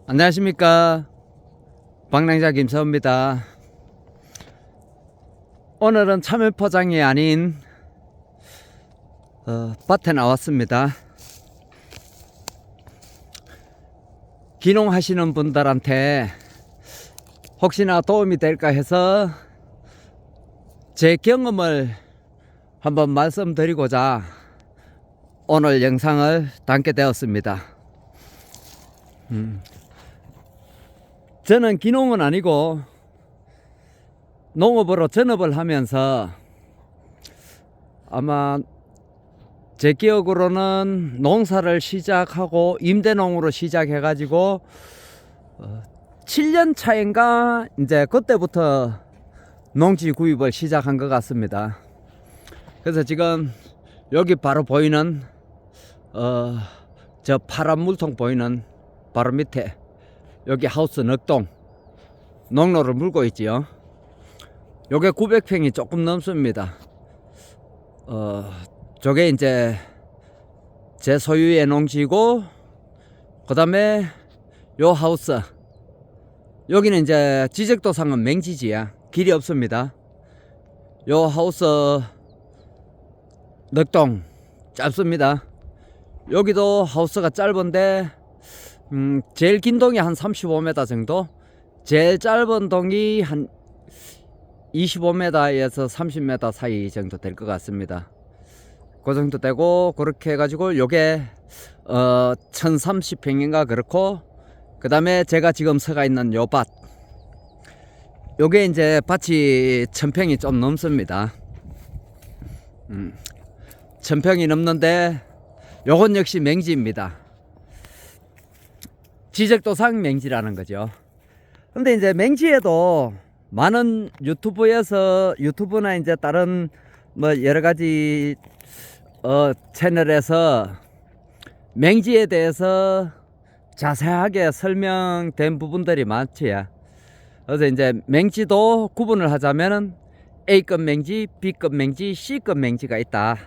안녕하십니까, 방랑자 김서우입니다. 오늘은 참외 포장이 아닌 밭에 나왔습니다. 기농하시는 분들한테 혹시나 도움이 될까 해서 제 경험을 한번 말씀드리고자 오늘 영상을 담게 되었습니다. 저는 기농은 아니고 농업으로 전업을 하면서 아마 제 기억으로는 농사를 시작하고 임대농으로 시작해 가지고 7년 차인가 이제 그때부터 농지 구입을 시작한 것 같습니다. 그래서 지금 여기 바로 보이는 저 파란 물통 보이는 바로 밑에 여기 하우스 넉동 농로를 물고 있지요. 요게 900평이 조금 넘습니다. 저게 이제 제 소유의 농지고, 그 다음에 요 하우스 여기는 이제 지적도상은 맹지지야. 길이 없습니다. 요 하우스 넉동 짧습니다. 여기도 하우스가 짧은데 제일 긴 동이 한 35m 정도, 제일 짧은 동이 한 25m에서 30m 사이 정도 될 것 같습니다. 그 정도 되고, 그렇게 해가지고 요게 1030평인가 그렇고, 그 다음에 제가 지금 서가 있는 요 밭, 요게 이제 밭이 1000평이 좀 넘습니다. 1000평이 넘는데 요건 역시 맹지입니다. 지적도상 맹지라는 거죠. 근데 이제 맹지에도 많은 유튜브나 이제 다른 뭐 여러 가지 채널에서 맹지에 대해서 자세하게 설명된 부분들이 많지요. 그래서 이제 맹지도 구분을 하자면은 A급 맹지, B급 맹지, C급 맹지가 있다.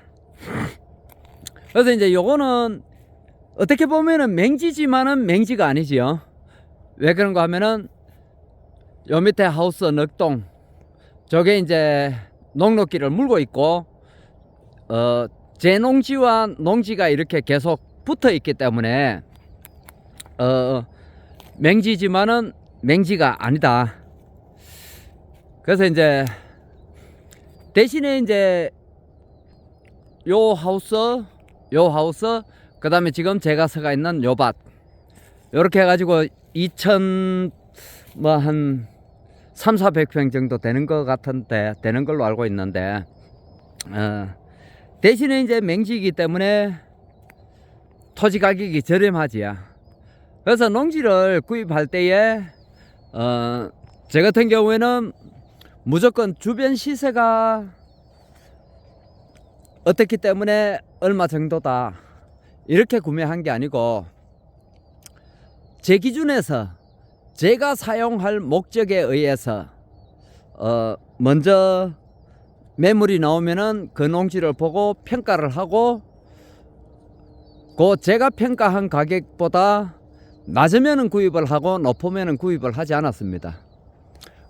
그래서 이제 요거는 어떻게 보면은 맹지지만은 맹지가 아니지요. 왜 그런가 하면은 요 밑에 하우스 넉동, 저게 이제 농로길을 물고 있고, 제 농지와 농지가 이렇게 계속 붙어 있기 때문에 맹지지만은 맹지가 아니다. 그래서 이제 대신에 이제 요 하우스, 그 다음에 지금 제가 서가 있는 요 밭, 요렇게 해가지고 2000 뭐 한 3,400평 정도 되는 것 같은데, 되는 걸로 알고 있는데, 대신에 이제 맹지이기 때문에 토지 가격이 저렴하지요. 그래서 농지를 구입할 때에 제 같은 경우에는 무조건 주변 시세가 어떻기 때문에 얼마 정도다 이렇게 구매한 게 아니고, 제 기준에서 제가 사용할 목적에 의해서 먼저 매물이 나오면은 그 농지를 보고 평가를 하고, 그 제가 평가한 가격보다 낮으면은 구입을 하고 높으면은 구입을 하지 않았습니다.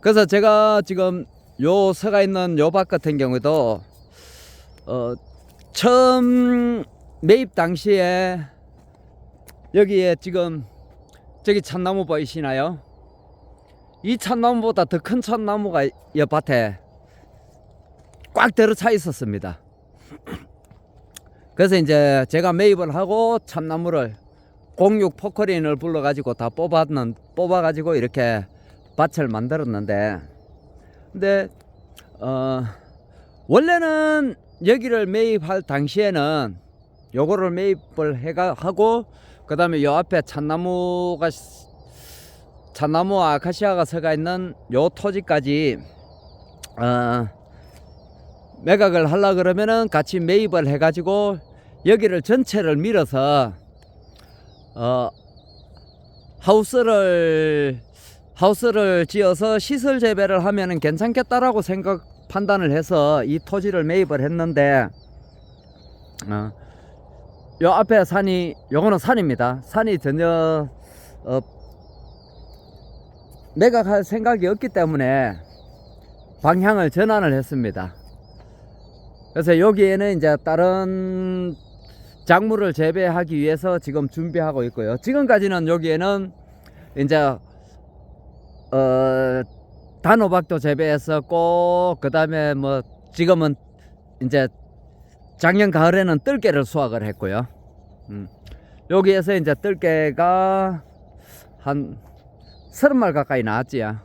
그래서 제가 지금 요 서가 있는 요 밭 같은 경우도 처음 매입 당시에 여기에 지금 저기 참나무 보이시나요? 이 참나무보다 더 큰 참나무가 이 밭에 꽉 들어차 있었습니다. 그래서 이제 제가 매입을 하고 참나무를 공육 포크레인을 불러가지고 다 뽑아가지고 이렇게 밭을 만들었는데, 근데 원래는 여기를 매입할 당시에는 요거를 매입을 하고, 그 다음에 요 앞에 참나무와 아카시아가 서가 있는 요 토지까지 매각을 하려 그러면은 같이 매입을 해가지고 여기를 전체를 밀어서 하우스를 지어서 시설 재배를 하면은 괜찮겠다라고 판단을 해서 이 토지를 매입을 했는데, 요 앞에 산이, 요거는 산입니다. 산이 전혀 매각할 생각이 없기 때문에 방향을 전환을 했습니다. 그래서 여기에는 이제 다른 작물을 재배하기 위해서 지금 준비하고 있고요. 지금까지는 여기에는 이제 단호박도 재배했었고, 그 다음에 뭐 지금은 이제 작년 가을에는 뜰개를 수확을 했고요. 여기에서 이제 뜰개가 한 30마리 가까이 나왔지요.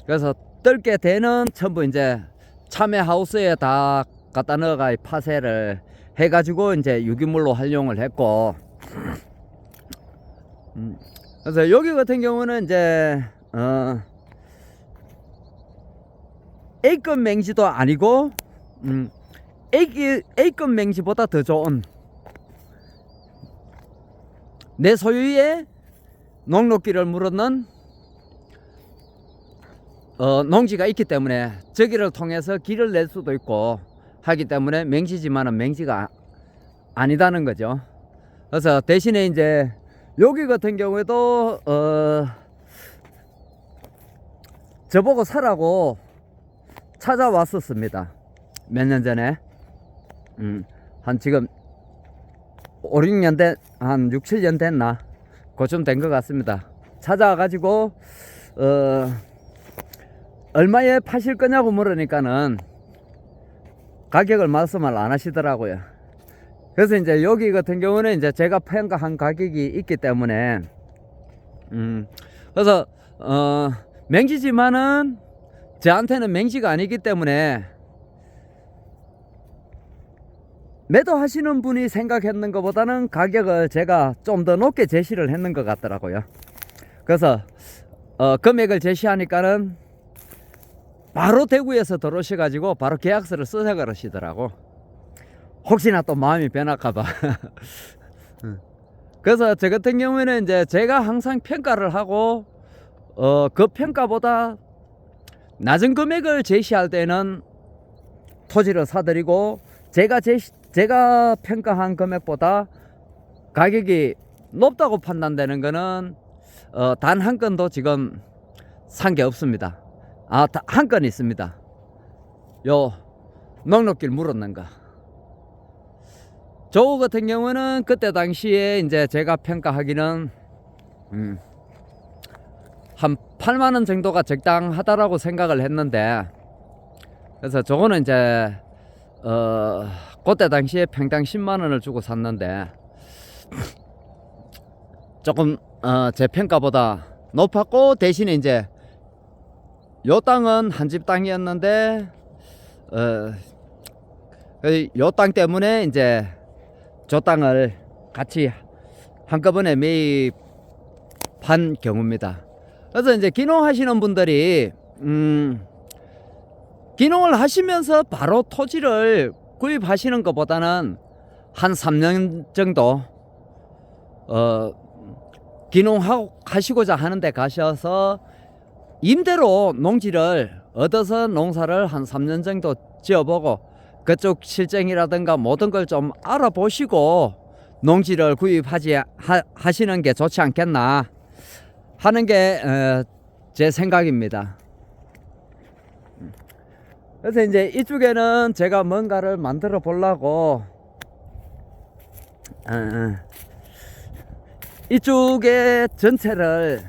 그래서 뜰개 대는 전부 이제 참외 하우스에 다 갖다 넣어가 파쇄를 해가지고 이제 유기물로 활용을 했고, 그래서 여기 같은 경우는 이제 A급 맹지도 아니고 A급 맹지보다 더 좋은 내 소유의 녹록기를 물었는 농지가 있기 때문에 저기를 통해서 길을 낼 수도 있고 하기 때문에 맹지지만은 맹지가 아니다는 거죠. 그래서 대신에 이제 여기 같은 경우에도 저보고 사라고 찾아왔었습니다. 몇 년 전에 한 지금 5, 6년 된, 한 6, 7년 됐나? 그쯤 된 것 같습니다. 찾아와가지고 얼마에 파실 거냐고 물으니까는 가격을 말씀을 안 하시더라고요. 그래서 이제 여기 같은 경우는 이제 제가 평가한 가격이 있기 때문에 그래서 맹지지만은 저한테는 맹지가 아니기 때문에 매도하시는 분이 생각했는 것보다는 가격을 제가 좀 더 높게 제시를 했는 것 같더라고요. 그래서 금액을 제시하니까는 바로 대구에서 들어오셔가지고 바로 계약서를 쓰자 그러시더라고. 혹시나 또 마음이 변할까봐. 그래서 저 같은 경우에는 이제 제가 항상 평가를 하고 그 평가보다 낮은 금액을 제시할 때는 토지를 사드리고, 제가 평가한 금액보다 가격이 높다고 판단되는 거는 단 한 건도 지금 산 게 없습니다. 한 건 있습니다. 요 녹록길 물었는 거. 저 같은 경우는 그때 당시에 이제 제가 평가하기는 한 8만원 정도가 적당하다라고 생각을 했는데, 그래서 저거는 이제 그때 당시에 평당 10만원을 주고 샀는데 조금 제 평가보다 높았고, 대신에 이제 요 땅은 한 집 땅이었는데 요 땅 때문에 이제 저 땅을 같이 한꺼번에 매입한 경우입니다. 그래서 이제 기농하시는 분들이 기농을 하시면서 바로 토지를 구입하시는 것보다는 한 3년 정도 기농하시고자 하는데 가셔서 임대로 농지를 얻어서 농사를 한 3년 정도 지어보고 그쪽 실정이라든가 모든 걸 좀 알아보시고 농지를 하시는 게 좋지 않겠나 하는 게 제 생각입니다. 그래서 이제 이쪽에는 제가 뭔가를 만들어 보려고 이쪽에 전체를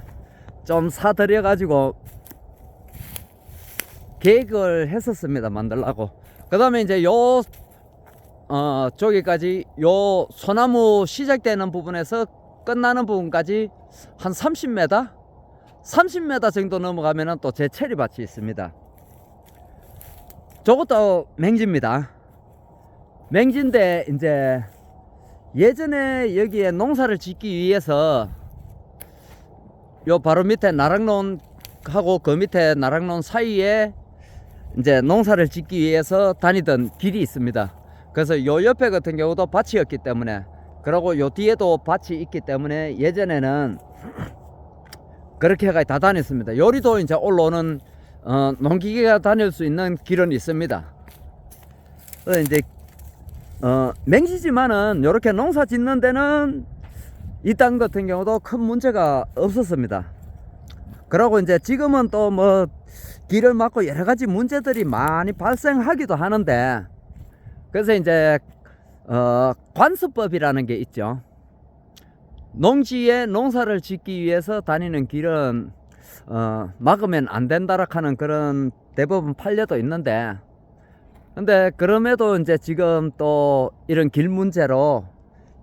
좀 사들여 가지고 계획을 했었습니다. 만들려고. 그 다음에 이제 저기까지 요 소나무 시작되는 부분에서 끝나는 부분까지 한 30m 정도 넘어가면은 또 제 체리밭이 있습니다. 저것도 맹지입니다. 맹지인데 이제 예전에 여기에 농사를 짓기 위해서 요 바로 밑에 나락론하고 그 밑에 나락론 사이에 이제 농사를 짓기 위해서 다니던 길이 있습니다. 그래서 요 옆에 같은 경우도 밭이었기 때문에, 그리고 요 뒤에도 밭이 있기 때문에 예전에는 그렇게 해가 다 다녔습니다. 요리도 이제 올라오는 농기계가 다닐 수 있는 길은 있습니다. 그래서 이제 맹지지만은 요렇게 농사 짓는 데는 이 땅 같은 경우도 큰 문제가 없었습니다. 그러고 이제 지금은 또 뭐 길을 막고 여러 가지 문제들이 많이 발생하기도 하는데, 그래서 이제 관수법이라는 게 있죠. 농지에 농사를 짓기 위해서 다니는 길은 막으면 안 된다라 하는 그런 대법원 판례도 있는데, 근데 그럼에도 이제 지금 또 이런 길 문제로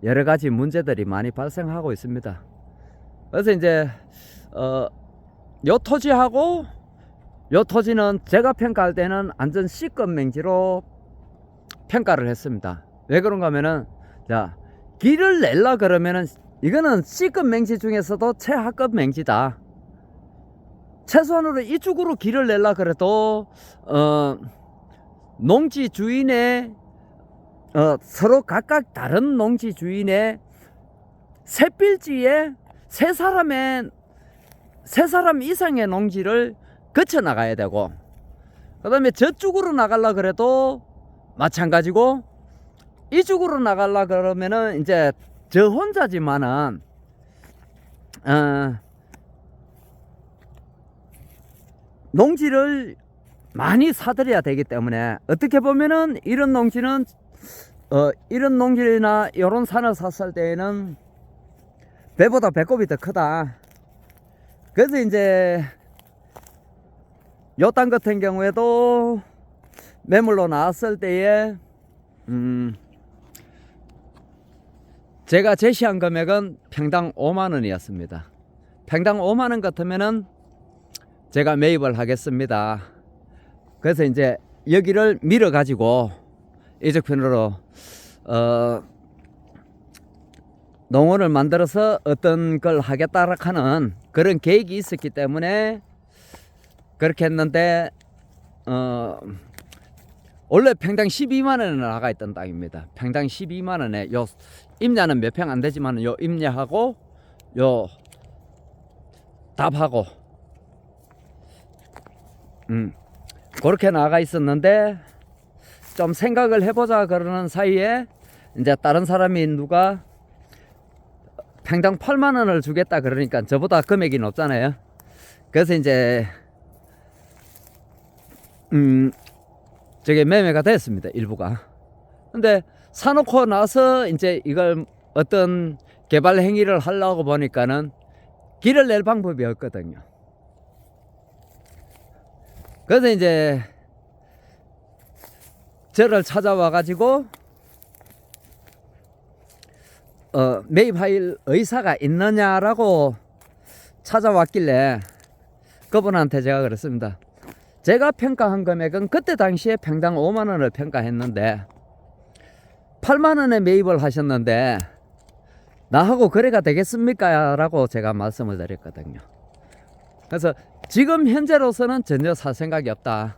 여러 가지 문제들이 많이 발생하고 있습니다. 그래서 이제 요 토지하고 요 토지는 제가 평가할 때는 완전 C급 맹지로 평가를 했습니다. 왜 그런가 하면은, 자, 길을 낼라 그러면은 이거는 C급 맹지 중에서도 최하급 맹지다. 최소한으로 이쪽으로 길을 낼라 그래도 농지 주인의 서로 각각 다른 농지 주인의 세 필지에 세 사람 이상의 농지를 거쳐 나가야 되고, 그 다음에 저쪽으로 나가려 그래도 마찬가지고, 이쪽으로 나가려 그러면은 이제 저 혼자지만은 농지를 많이 사들여야 되기 때문에, 어떻게 보면은 이런 농지는 이런 농지나 이런 산을 샀을 때에는 배보다 배꼽이 더 크다. 그래서 이제 요 땅 같은 경우에도 매물로 나왔을 때에 제가 제시한 금액은 평당 5만원이었습니다. 평당 5만원 같으면은 제가 매입을 하겠습니다. 그래서 이제 여기를 밀어 가지고 이쪽 편으로 농원을 만들어서 어떤 걸 하겠다 하는 그런 계획이 있었기 때문에 그렇게 했는데, 원래 평당 12만원에 나가 있던 땅입니다. 평당 12만원에 요 임야는 몇 평 안 되지만 요 임야하고 요 답하고 그렇게 나가 있었는데, 좀 생각을 해보자 그러는 사이에 이제 다른 사람이 누가 평당 8만원을 주겠다 그러니까 저보다 금액이 높잖아요. 그래서 이제 저게 매매가 됐습니다, 일부가. 근데 사놓고 나서 이제 이걸 어떤 개발 행위를 하려고 보니까는 길을 낼 방법이 없거든요. 그래서 이제 저를 찾아와 가지고 매입할 의사가 있느냐라고 찾아왔길래 그분한테 제가 그랬습니다. 제가 평가한 금액은 그때 당시에 평당 5만원을 평가했는데 8만원에 매입을 하셨는데 나하고 거래가 되겠습니까? 라고 제가 말씀을 드렸거든요. 그래서 지금 현재로서는 전혀 살 생각이 없다.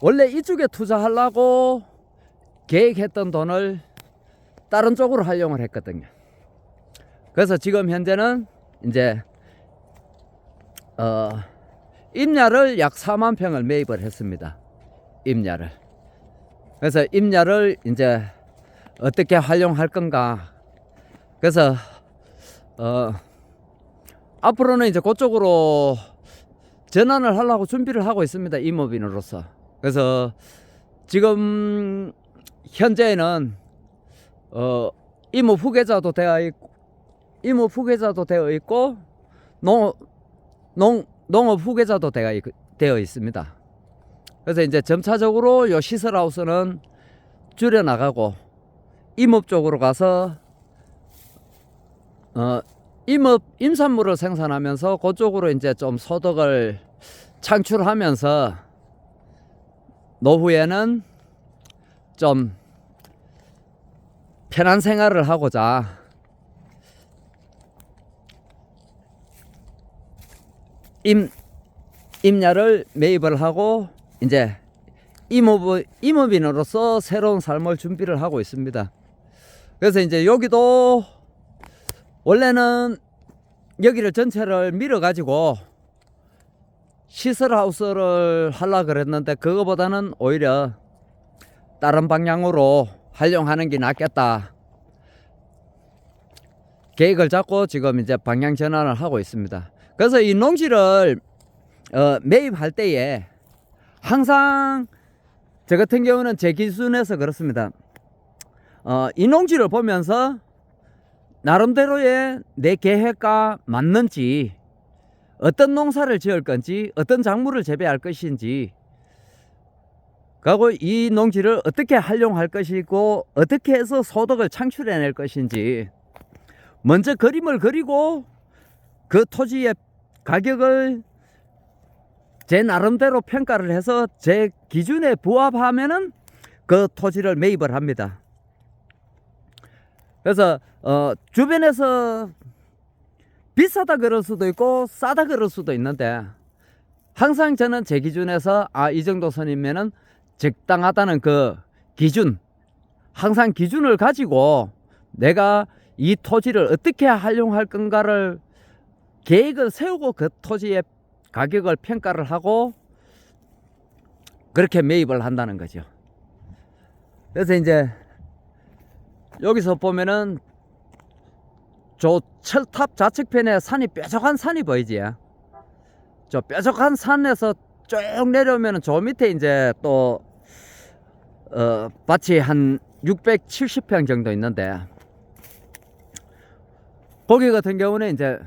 원래 이쪽에 투자하려고 계획했던 돈을 다른 쪽으로 활용을 했거든요. 그래서 지금 현재는 이제 임야를 약 4만 평을 매입을 했습니다. 임야를. 그래서 임야를 이제 어떻게 활용할 건가. 그래서 앞으로는 이제 그쪽으로 전환을 하려고 준비를 하고 있습니다, 임업인으로서. 그래서 지금 현재는 임업 후계자도 되어 있고 농업 후계자도 되어 있습니다. 그래서 이제 점차적으로 요 시설하우스는 줄여 나가고 임업 쪽으로 가서 임산물을 생산하면서 그쪽으로 이제 좀 소득을 창출하면서 노후에는 좀 편한 생활을 하고자 임야를 매입을 하고 이제 임업인으로서 새로운 삶을 준비를 하고 있습니다. 그래서 이제 여기도 원래는 여기를 전체를 밀어 가지고 시설하우스를 하려고 그랬는데 그거보다는 오히려 다른 방향으로 활용하는 게 낫겠다. 계획을 잡고 지금 이제 방향 전환을 하고 있습니다. 그래서 이 농지를 매입할 때에 항상 저 같은 경우는 제 기준에서 그렇습니다. 이 농지를 보면서 나름대로의 내 계획과 맞는지, 어떤 농사를 지을 건지, 어떤 작물을 재배할 것인지, 그리고 이 농지를 어떻게 활용할 것이고 어떻게 해서 소득을 창출해낼 것인지 먼저 그림을 그리고 그 토지의 가격을 제 나름대로 평가를 해서 제 기준에 부합하면은 그 토지를 매입을 합니다. 그래서 주변에서 비싸다 그럴 수도 있고 싸다 그럴 수도 있는데 항상 저는 제 기준에서 이 정도 선이면은 적당하다는 그 기준, 항상 기준을 가지고 내가 이 토지를 어떻게 활용할 건가를 계획을 세우고 그 토지의 가격을 평가를 하고 그렇게 매입을 한다는 거죠. 그래서 이제 여기서 보면은 저 철탑 좌측편에 산이 뾰족한 산이 보이지. 저 뾰족한 산에서 쭉 내려오면 저 밑에 이제 또 밭이 한 670평 정도 있는데 거기 같은 경우는 이제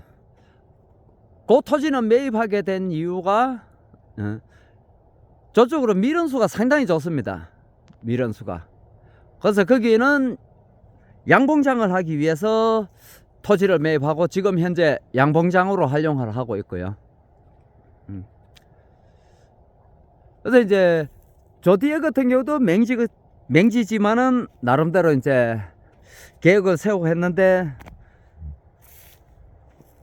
그 토지는 매입하게 된 이유가 저쪽으로 밀원수가 상당히 좋습니다. 밀원수가. 그래서 거기는 양봉장을 하기 위해서 토지를 매입하고 지금 현재 양봉장으로 활용을 하고 있고요. 그래서 이제 저 뒤에 같은 경우도 맹지지만은 나름대로 이제 계획을 세우고 했는데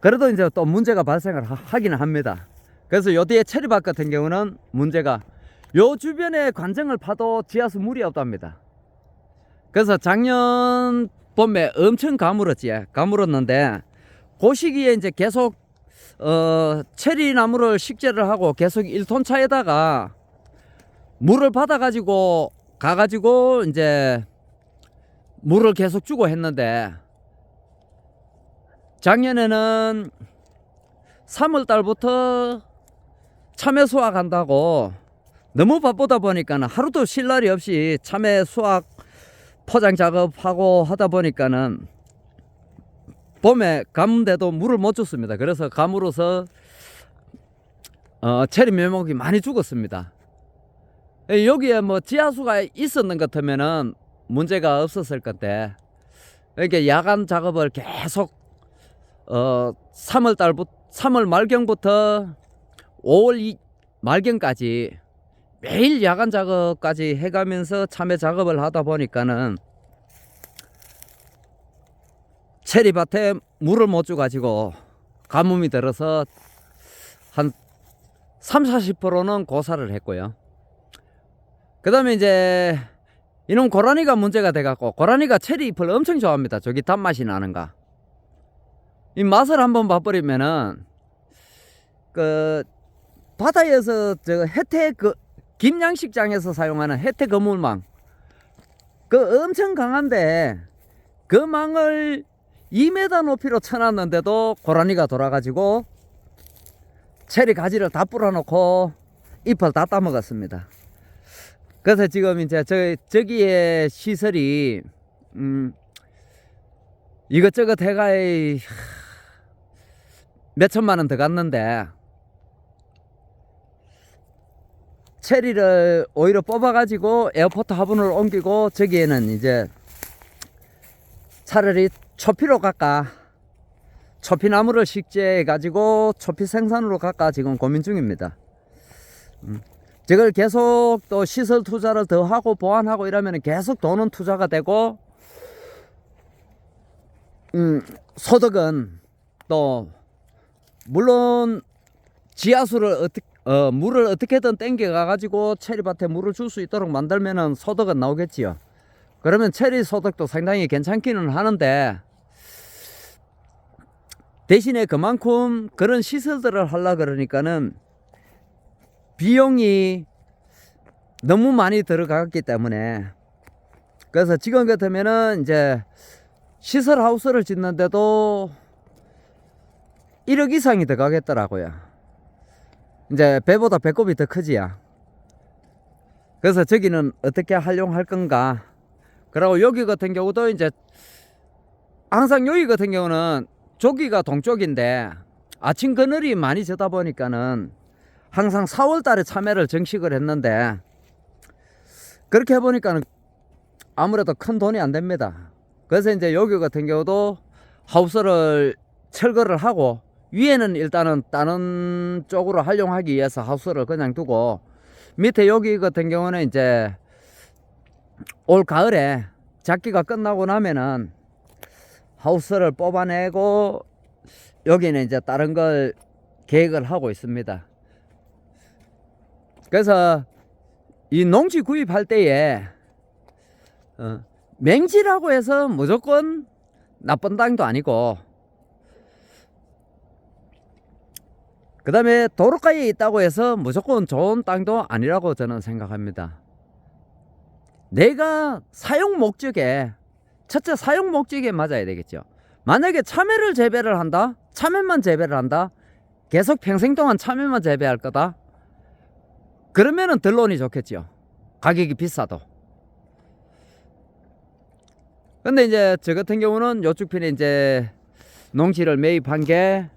그래도 이제 또 문제가 발생을 하기는 합니다. 그래서 요 뒤에 체리밭 같은 경우는 문제가 요 주변에 관정을 파도 지하수 물이 없답니다. 그래서 작년 봄에 엄청 가물었는데 그 시기에 이제 계속 체리 나무를 식재를 하고 계속 1톤 차에다가 물을 받아 가지고 가가지고 이제 물을 계속 주고 했는데 작년에는 3월 달부터 참외 수확한다고 너무 바쁘다 보니까는 하루도 쉴 날이 없이 참외 수확 포장 작업하고 하다 보니까는 봄에 가뭄대도 물을 못 줬습니다. 그래서 가물어서 체리 묘목이 많이 죽었습니다. 여기에 뭐 지하수가 있었는 것 같으면은 문제가 없었을 건데 이렇게 야간 작업을 계속 3월 말경부터 5월 말경까지 매일 야간 작업까지 해가면서 참외 작업을 하다 보니까는 체리밭에 물을 못 줘가지고 가뭄이 들어서 한 30-40%는 고사를 했고요. 그 다음에 이제 이놈 고라니가 문제가 돼갖고 고라니가 체리 잎을 엄청 좋아합니다. 저기 단맛이 나는가. 이 맛을 한번 봐버리면은 그 바다에서 저 혜택 김양식장에서 사용하는 혜택 거물망 그 엄청 강한데 그 망을 2m 높이로 쳐놨는데도 고라니가 돌아가지고 체리 가지를 다 뿌려놓고 잎을 다 따먹었습니다. 그래서 지금 이제 저기에 시설이 이것저것 해가 몇 천만 원 더 갔는데 체리를 오히려 뽑아가지고 에어포트 화분을 옮기고 저기에는 이제 차라리 초피로 갈까, 초피나무를 식재해가지고 초피 생산으로 갈까 지금 고민 중입니다. 저걸 계속 또 시설 투자를 더 하고 보완하고 이러면 계속 돈은 투자가 되고 소득은 또 물론 지하수를 물을 어떻게든 땡겨 가지고 체리밭에 물을 줄 수 있도록 만들면은 소득은 나오겠지요. 그러면 체리 소득도 상당히 괜찮기는 하는데 대신에 그만큼 그런 시설들을 하려 그러니까는 비용이 너무 많이 들어갔기 때문에 그래서 지금 같으면은 이제 시설 하우스를 짓는데도 1억 이상이 들어가겠더라고요. 이제 배보다 배꼽이 더 크지야. 그래서 저기는 어떻게 활용할 건가. 그리고 여기 같은 경우도 이제 항상 여기 같은 경우는 조기가 동쪽인데 아침 그늘이 많이 져다 보니까는 항상 4월 달에 참외를 정식을 했는데, 그렇게 해보니까는 아무래도 큰 돈이 안 됩니다. 그래서 이제 여기 같은 경우도 하우스를 철거를 하고 위에는 일단은 다른 쪽으로 활용하기 위해서 하우스를 그냥 두고, 밑에 여기 같은 경우는 이제 올 가을에 작기가 끝나고 나면은 하우스를 뽑아내고 여기는 이제 다른 걸 계획을 하고 있습니다. 그래서 이 농지 구입할 때에 맹지라고 해서 무조건 나쁜 땅도 아니고, 그 다음에 도로가에 있다고 해서 무조건 좋은 땅도 아니라고 저는 생각합니다. 내가 사용 목적에, 첫째 사용 목적에 맞아야 되겠죠. 만약에 참외를 재배를 한다, 참외만 재배를 한다, 계속 평생 동안 참외만 재배할 거다, 그러면은 덜론이 좋겠죠. 가격이 비싸도. 근데 이제 저 같은 경우는 요쪽 편에 이제 농지를 매입한 게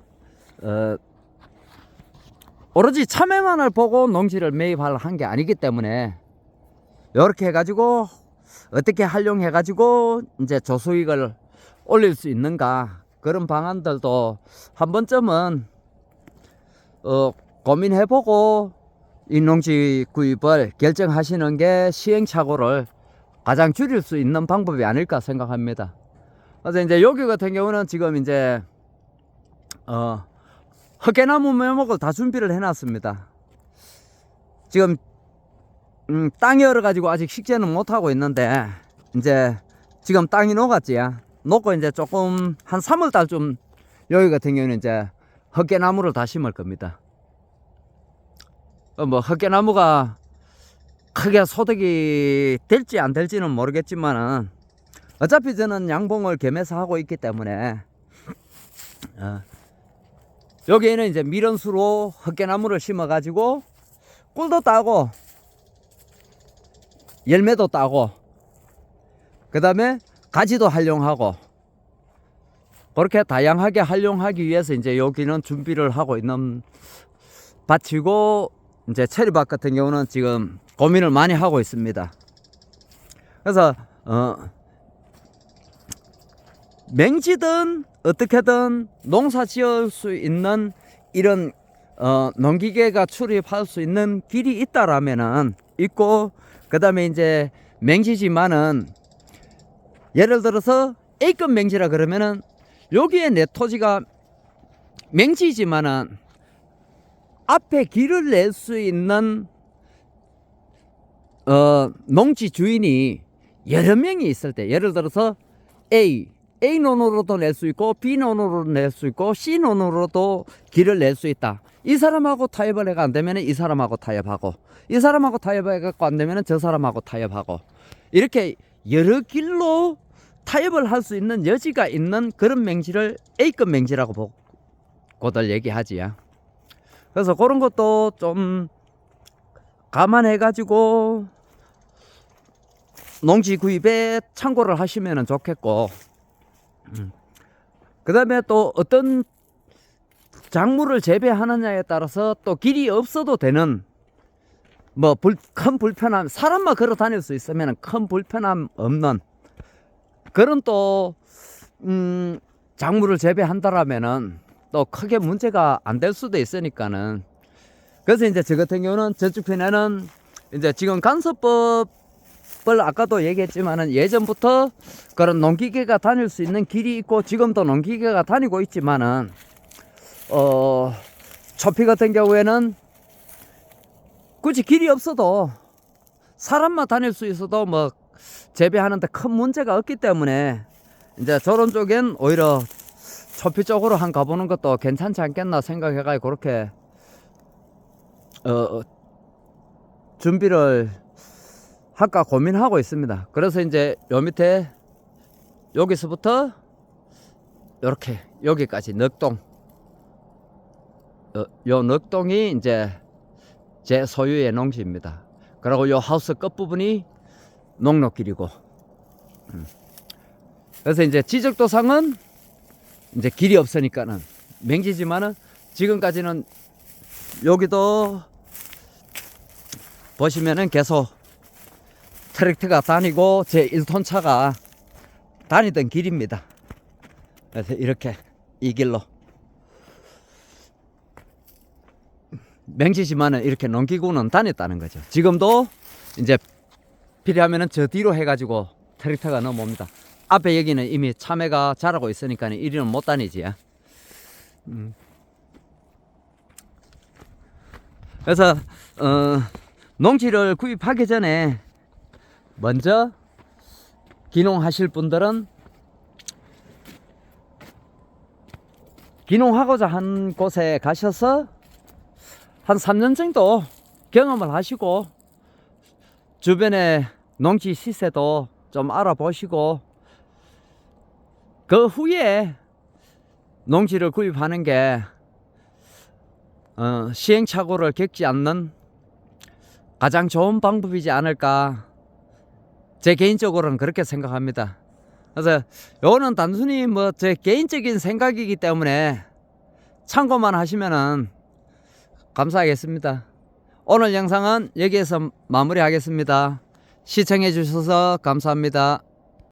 오로지 참외만을 보고 농지를 매입을 한 게 아니기 때문에, 이렇게 해가지고 어떻게 활용해 가지고 이제 조수익을 올릴 수 있는가, 그런 방안들도 한 번쯤은 고민해보고 이 농지 구입을 결정하시는 게 시행착오를 가장 줄일 수 있는 방법이 아닐까 생각합니다. 그래서 이제 여기 같은 경우는 지금 이제 헛개나무 묘목을 다 준비를 해놨습니다. 지금 땅이 얼어가지고 아직 식재는 못하고 있는데, 이제 지금 땅이 녹았지. 녹고 이제 조금 한 3월달쯤 여기 같은 경우는 이제 헛개나무를 다 심을 겁니다. 뭐 헛개나무가 크게 소득이 될지 안 될지는 모르겠지만은 어차피 저는 양봉을 겸해서 하고 있기 때문에 여기에는 이제 밀원수로 헛개나무를 심어 가지고 꿀도 따고 열매도 따고 그 다음에 가지도 활용하고, 그렇게 다양하게 활용하기 위해서 이제 여기는 준비를 하고 있는 밭이고, 이제 체리밭 같은 경우는 지금 고민을 많이 하고 있습니다. 그래서 맹지든 어떻게든 농사 지을 수 있는 이런 농기계가 출입할 수 있는 길이 있다라면은 있고, 그 다음에 이제 맹지지만은 예를 들어서 A급 맹지라 그러면은 여기에 내 토지가 맹지지만은 앞에 길을 낼 수 있는 농지 주인이 여러 명이 있을 때, 예를 들어서 A 논으로도 낼 수 있고 B 논으로도 낼 수 있고 C 논으로도 길을 낼 수 있다. 이 사람하고 타협을 해가 안 되면 이 사람하고 타협하고, 이 사람하고 타협해갖고 안 되면 저 사람하고 타협하고, 이렇게 여러 길로 타협을 할 수 있는 여지가 있는 그런 맹지를 A급 맹지라고 보고들 얘기하지요. 그래서 그런 것도 좀 감안해 가지고 농지 구입에 참고를 하시면 좋겠고, 그 다음에 또 어떤 작물을 재배하느냐에 따라서 또 길이 없어도 되는 뭐 큰 불편함, 사람만 걸어 다닐 수 있으면 큰 불편함 없는 그런 또 작물을 재배한다라면은 또 크게 문제가 안 될 수도 있으니까는. 그래서 이제 저 같은 경우는 저쪽 편에는 이제 지금 간섭법을 아까도 얘기했지만은 예전부터 그런 농기계가 다닐 수 있는 길이 있고, 지금도 농기계가 다니고 있지만은 초피 같은 경우에는 굳이 길이 없어도 사람만 다닐 수 있어도 뭐 재배하는데 큰 문제가 없기 때문에 이제 저런 쪽엔 오히려 초피 쪽으로 한 가보는 것도 괜찮지 않겠나 생각해가지고 그렇게 준비를 할까 고민하고 있습니다. 그래서 이제 요 밑에 여기서부터 이렇게 여기까지 넉동. 요 넉동이 이제 제 소유의 농지입니다. 그리고 요 하우스 끝부분이 농로길이고. 그래서 이제 지적도상은 이제 길이 없으니까는 맹지지만은 지금까지는 여기도 보시면은 계속 트랙터가 다니고 제 1톤 차가 다니던 길입니다. 그래서 이렇게 이 길로 맹지지만은 이렇게 넘기고는 다녔다는 거죠. 지금도 이제 필요하면은 저 뒤로 해가지고 트랙터가 넘어옵니다. 앞에 여기는 이미 참외가 자라고 있으니까 이리는 못 다니지. 그래서 농지를 구입하기 전에 먼저 기농하실 분들은 기농하고자 한 곳에 가셔서 한 3년 정도 경험을 하시고 주변의 농지 시세도 좀 알아보시고 그 후에 농지를 구입하는 게 시행착오를 겪지 않는 가장 좋은 방법이지 않을까, 제 개인적으로는 그렇게 생각합니다. 그래서 요거는 단순히 뭐 제 개인적인 생각이기 때문에 참고만 하시면은 감사하겠습니다. 오늘 영상은 여기에서 마무리하겠습니다. 시청해 주셔서 감사합니다.